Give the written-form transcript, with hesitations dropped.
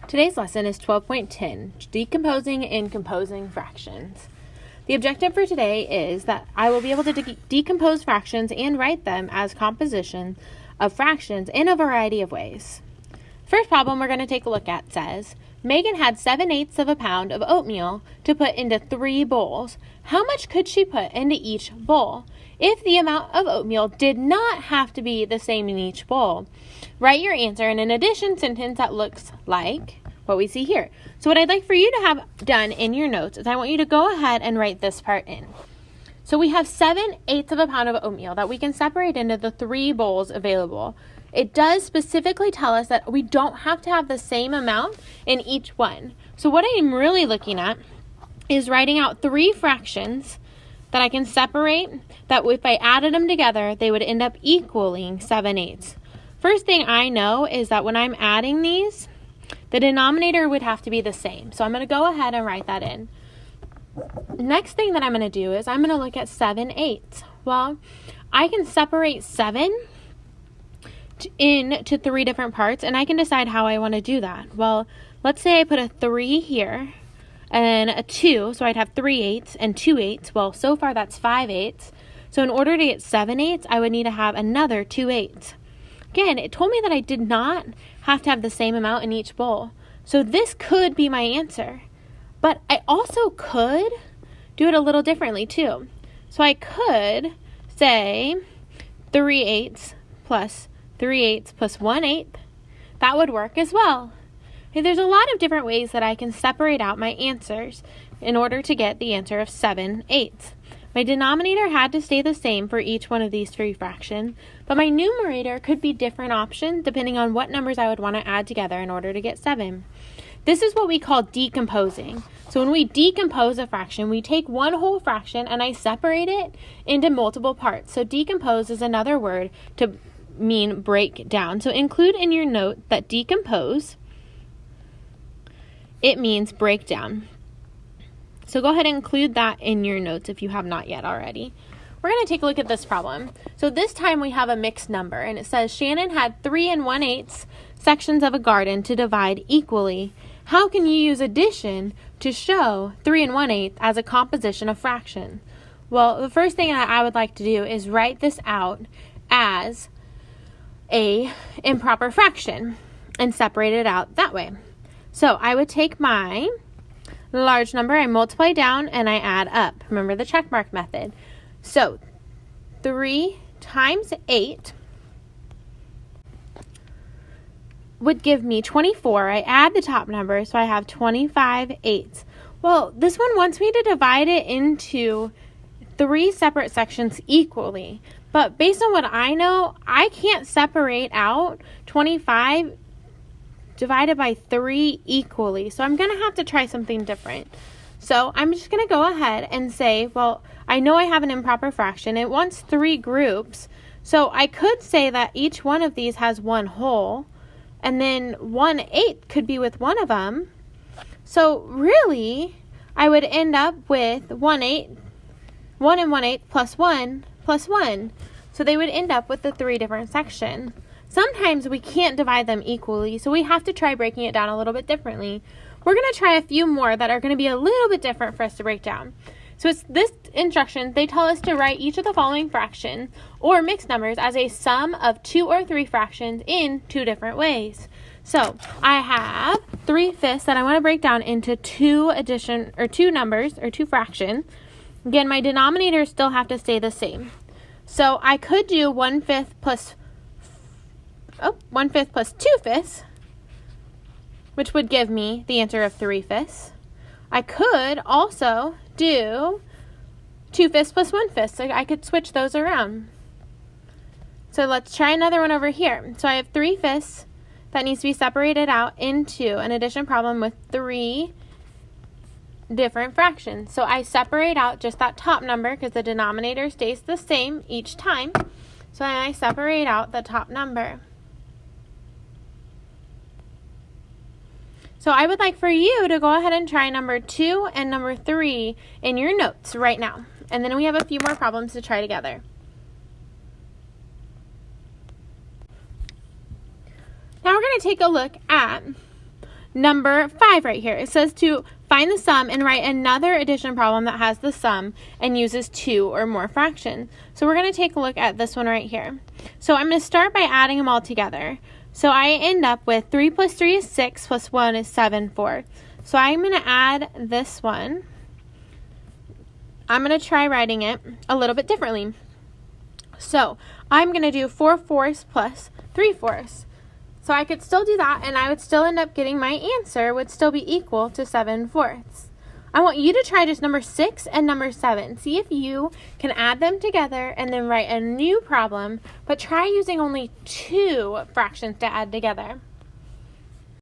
Today's lesson is 12.10, Decomposing and Composing Fractions. The objective for today is that I will be able to decompose fractions and write them as composition of fractions in a variety of ways. First problem we're going to take a look at says, Megan had 7/8 of a pound of oatmeal to put into 3 bowls. How much could she put into each bowl? If the amount of oatmeal did not have to be the same in each bowl, write your answer in an addition sentence that looks like what we see here. So what I'd like for you to have done in your notes is I want you to go ahead and write this part in. So we have 7/8 of a pound of oatmeal that we can separate into the 3 bowls available. It does specifically tell us that we don't have to have the same amount in each one. So what I'm really looking at is writing out 3 fractions that I can separate, that if I added them together, they would end up equaling 7/8. First thing I know is that when I'm adding these, the denominator would have to be the same. So I'm going to go ahead and write that in. Next thing that I'm going to do is I'm going to look at 7/8. Well, I can separate 7 into 3 different parts, and I can decide how I want to do that. Well, let's say I put a 3 here and a 2, so I'd have 3/8 and 2/8. Well, so far that's 5/8. So in order to get 7/8, I would need to have another 2/8. Again, it told me that I did not have to have the same amount in each bowl. So this could be my answer. But I also could do it a little differently too. So I could say 3/8 plus 3/8 plus 1/8. That would work as well. Okay, there's a lot of different ways that I can separate out my answers in order to get the answer of 7/8. My denominator had to stay the same for each one of these 3 fractions, but my numerator could be different options depending on what numbers I would want to add together in order to get 7. This is what we call decomposing. So when we decompose a fraction, we take one whole fraction and I separate it into multiple parts. So decompose is another word to mean break down. So include in your note that decompose, it means break down. So go ahead and include that in your notes if you have not yet already. We're going to take a look at this problem. So this time we have a mixed number, and it says Shannon had 3 1/8 sections of a garden to divide equally. How can you use addition to show 3 1/8 as a composition of fraction? Well, the first thing that I would like to do is write this out as a improper fraction and separate it out that way. So I would take my large number, I multiply down, and I add up. Remember the check mark method. So 3 times 8 would give me 24. I add the top number, so I have 25/8. Well, this one wants me to divide it into 3 separate sections equally. But based on what I know, I can't separate out 25 divided by 3 equally. So I'm going to have to try something different. So I'm just going to go ahead and say, well, I know I have an improper fraction. It wants 3 groups. So I could say that each one of these has 1 whole, and then 1/8 could be with one of them. So really, I would end up with 1 1/8 plus 1 plus 1. So they would end up with the 3 different sections. Sometimes we can't divide them equally, so we have to try breaking it down a little bit differently. We're going to try a few more that are going to be a little bit different for us to break down. So it's this instruction, they tell us to write each of the following fractions or mixed numbers as a sum of 2 or 3 fractions in 2 different ways. So I have 3/5 that I want to break down into 2 numbers or 2 fractions. Again, my denominators still have to stay the same. So I could do 1/5 plus 2/5, which would give me the answer of 3/5. I could also do 2/5 plus 1/5, so I could switch those around. So let's try another one over here. So I have 3/5 that needs to be separated out into an addition problem with 3 different fractions. So I separate out just that top number because the denominator stays the same each time. So then I separate out the top number. So I would like for you to go ahead and try number 2 and number 3 in your notes right now. And then we have a few more problems to try together. Now we're going to take a look at number 5 right here. It says to find the sum and write another addition problem that has the sum and uses 2 or more fractions. So we're going to take a look at this one right here. So I'm going to start by adding them all together. So I end up with 3 plus 3 is 6 plus 1 is 7 4. So I'm going to add this one. I'm going to try writing it a little bit differently. So I'm going to do 4 fourths plus 3 fourths. So I could still do that, and I would still end up getting my answer would still be equal to 7 fourths. I want you to try just number 6 and number 7. See if you can add them together and then write a new problem, but try using only 2 fractions to add together.